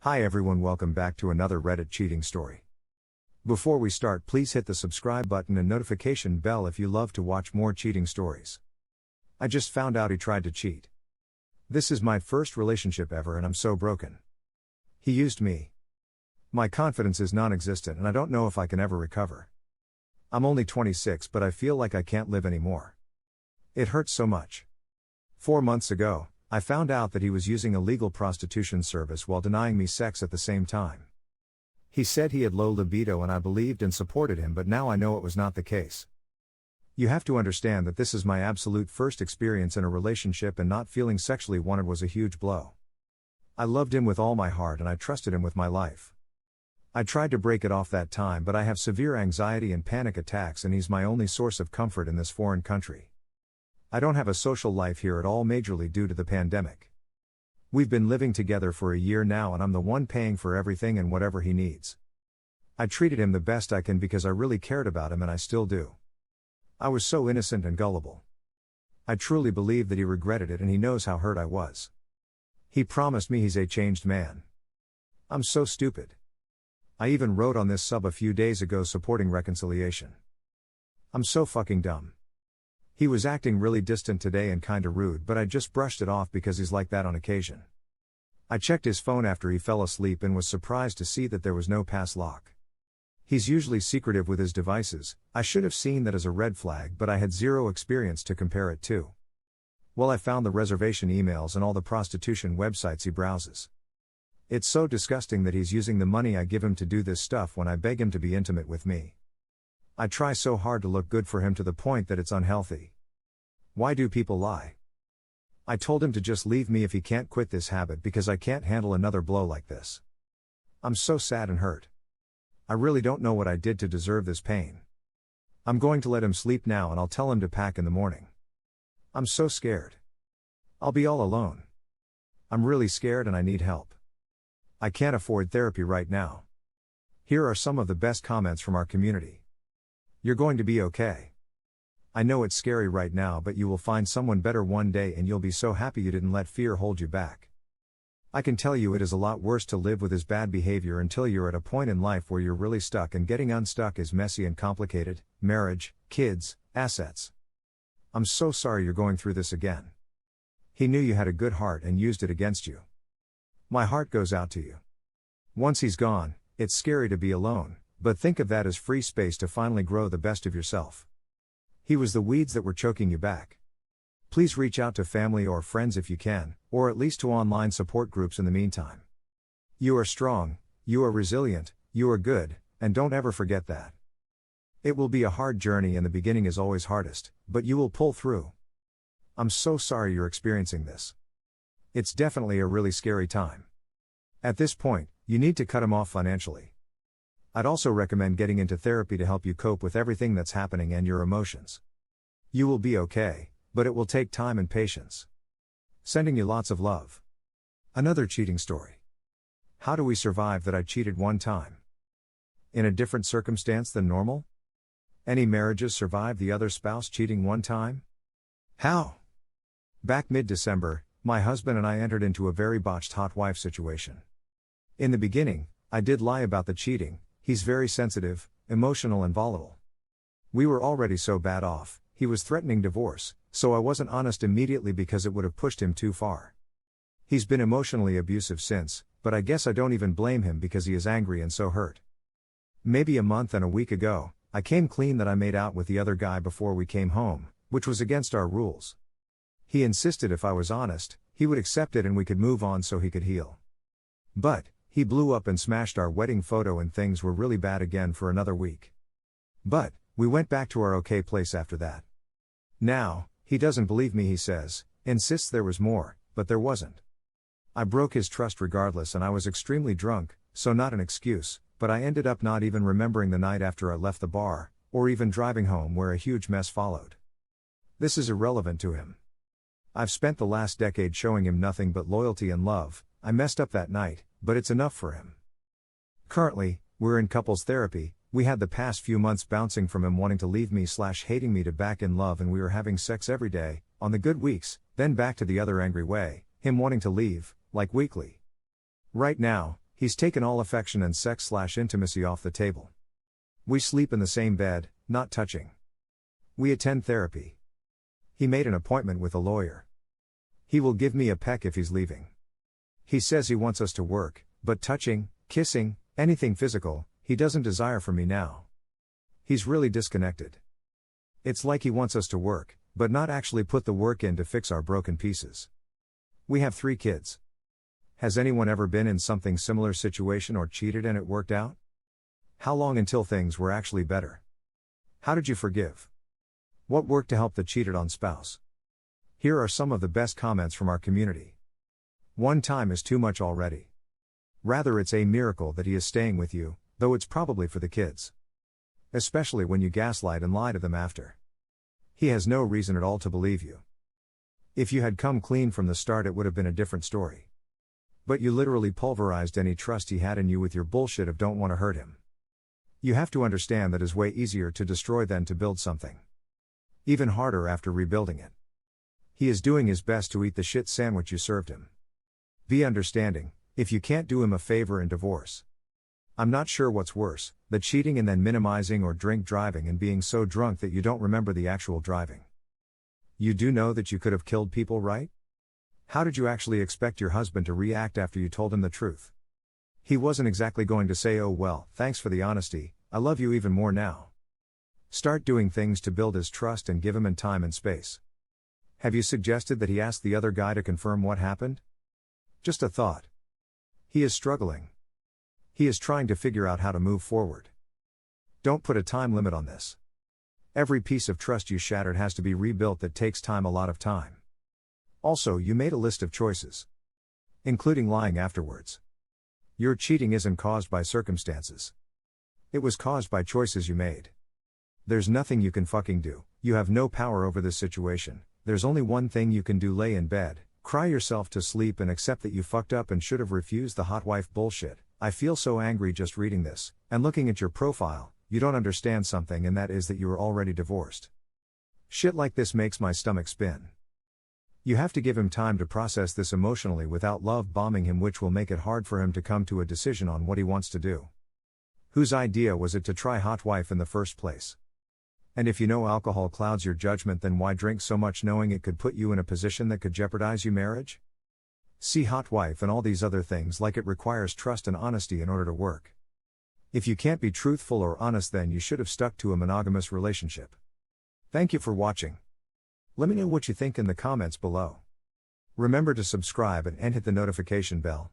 Hi everyone, welcome back to another Reddit cheating story. Before we start, please hit the subscribe button and notification bell if you love to watch more cheating stories. I just found out he tried to cheat. This is my first relationship ever and I'm so broken. He used me. My confidence is non-existent and I don't know if I can ever recover. I'm only 26 but I feel like I can't live anymore. It hurts so much. 4 months ago, I found out that he was using a legal prostitution service while denying me sex at the same time. He said he had low libido and I believed and supported him, but now I know it was not the case. You have to understand that this is my absolute first experience in a relationship, and not feeling sexually wanted was a huge blow. I loved him with all my heart and I trusted him with my life. I tried to break it off that time, but I have severe anxiety and panic attacks and he's my only source of comfort in this foreign country. I don't have a social life here at all, majorly due to the pandemic. We've been living together for a year now and I'm the one paying for everything and whatever he needs. I treated him the best I can because I really cared about him and I still do. I was so innocent and gullible. I truly believe that he regretted it and he knows how hurt I was. He promised me he's a changed man. I'm so stupid. I even wrote on this sub a few days ago supporting reconciliation. I'm so fucking dumb. He was acting really distant today and kinda rude, but I just brushed it off because he's like that on occasion. I checked his phone after he fell asleep and was surprised to see that there was no pass lock. He's usually secretive with his devices. I should have seen that as a red flag, but I had zero experience to compare it to. Well, I found the reservation emails and all the prostitution websites he browses. It's so disgusting that he's using the money I give him to do this stuff when I beg him to be intimate with me. I try so hard to look good for him to the point that it's unhealthy. Why do people lie? I told him to just leave me if he can't quit this habit because I can't handle another blow like this. I'm so sad and hurt. I really don't know what I did to deserve this pain. I'm going to let him sleep now and I'll tell him to pack in the morning. I'm so scared. I'll be all alone. I'm really scared and I need help. I can't afford therapy right now. Here are some of the best comments from our community. You're going to be okay. I know it's scary right now, but you will find someone better one day and you'll be so happy you didn't let fear hold you back. I can tell you it is a lot worse to live with his bad behavior until you're at a point in life where you're really stuck, and getting unstuck is messy and complicated. Marriage, kids, assets. I'm so sorry you're going through this again. He knew you had a good heart and used it against you. My heart goes out to you. Once he's gone, it's scary to be alone. But think of that as free space to finally grow the best of yourself. He was the weeds that were choking you back. Please reach out to family or friends if you can, or at least to online support groups in the meantime. You are strong, you are resilient, you are good, and don't ever forget that. It will be a hard journey and the beginning is always hardest, but you will pull through. I'm so sorry you're experiencing this. It's definitely a really scary time. At this point, you need to cut him off financially. I'd also recommend getting into therapy to help you cope with everything that's happening and your emotions. You will be okay, but it will take time and patience. Sending you lots of love. Another cheating story. How do we survive that I cheated one time? In a different circumstance than normal? Any marriages survive the other spouse cheating one time? How? Back mid-December, my husband and I entered into a very botched hot wife situation. In the beginning, I did lie about the cheating. He's very sensitive, emotional and volatile. We were already so bad off, he was threatening divorce, so I wasn't honest immediately because it would have pushed him too far. He's been emotionally abusive since, but I guess I don't even blame him because he is angry and so hurt. Maybe a month and a week ago, I came clean that I made out with the other guy before we came home, which was against our rules. He insisted if I was honest, he would accept it and we could move on so he could heal. But he blew up and smashed our wedding photo and things were really bad again for another week. But we went back to our okay place after that. Now, he doesn't believe me, he says, insists there was more, but there wasn't. I broke his trust regardless and I was extremely drunk, so not an excuse, but I ended up not even remembering the night after I left the bar, or even driving home where a huge mess followed. This is irrelevant to him. I've spent the last decade showing him nothing but loyalty and love. I messed up that night, but it's enough for him. Currently, we're in couples therapy. We had the past few months bouncing from him wanting to leave me / hating me to back in love, and we were having sex every day, on the good weeks, then back to the other angry way, him wanting to leave, like weekly. Right now, He's taken all affection and sex/intimacy off the table. We sleep in the same bed, not touching. We attend therapy. He made an appointment with a lawyer. He will give me a peck if he's leaving. He says he wants us to work, but touching, kissing, anything physical, he doesn't desire from me now. He's really disconnected. It's like he wants us to work, but not actually put the work in to fix our broken pieces. We have 3 kids. Has anyone ever been in something similar situation or cheated and it worked out? How long until things were actually better? How did you forgive? What worked to help the cheated on spouse? Here are some of the best comments from our community. 1 time is too much already. Rather, it's a miracle that he is staying with you, though it's probably for the kids. Especially when you gaslight and lie to them after. He has no reason at all to believe you. If you had come clean from the start, it would have been a different story. But you literally pulverized any trust he had in you with your bullshit of don't want to hurt him. You have to understand that is way easier to destroy than to build something. Even harder after rebuilding it. He is doing his best to eat the shit sandwich you served him. Be understanding, if you can't do him a favor and divorce. I'm not sure what's worse, the cheating and then minimizing, or drink driving and being so drunk that you don't remember the actual driving. You do know that you could have killed people, right? How did you actually expect your husband to react after you told him the truth? He wasn't exactly going to say, "Oh well, thanks for the honesty, I love you even more now." Start doing things to build his trust and give him time and space. Have you suggested that he ask the other guy to confirm what happened? Just a thought. He is struggling. He is trying to figure out how to move forward. Don't put a time limit on this. Every piece of trust you shattered has to be rebuilt. That takes time, a lot of time. Also, you made a list of choices, including lying afterwards. Your cheating isn't caused by circumstances. It was caused by choices you made. There's nothing you can fucking do. You have no power over this situation. There's only one thing you can do: lay in bed, cry yourself to sleep, and accept that you fucked up and should have refused the hot wife bullshit. I feel so angry just reading this, and looking at your profile. You don't understand something, and that is that you are already divorced. Shit like this makes my stomach spin. You have to give him time to process this emotionally without love bombing him, which will make it hard for him to come to a decision on what he wants to do. Whose idea was it to try hot wife in the first place? And if you know alcohol clouds your judgment, then why drink so much knowing it could put you in a position that could jeopardize your marriage? See, hot wife and all these other things like it requires trust and honesty in order to work. If you can't be truthful or honest, then you should have stuck to a monogamous relationship. Thank you for watching. Let me know what you think in the comments below. Remember to subscribe and hit the notification bell.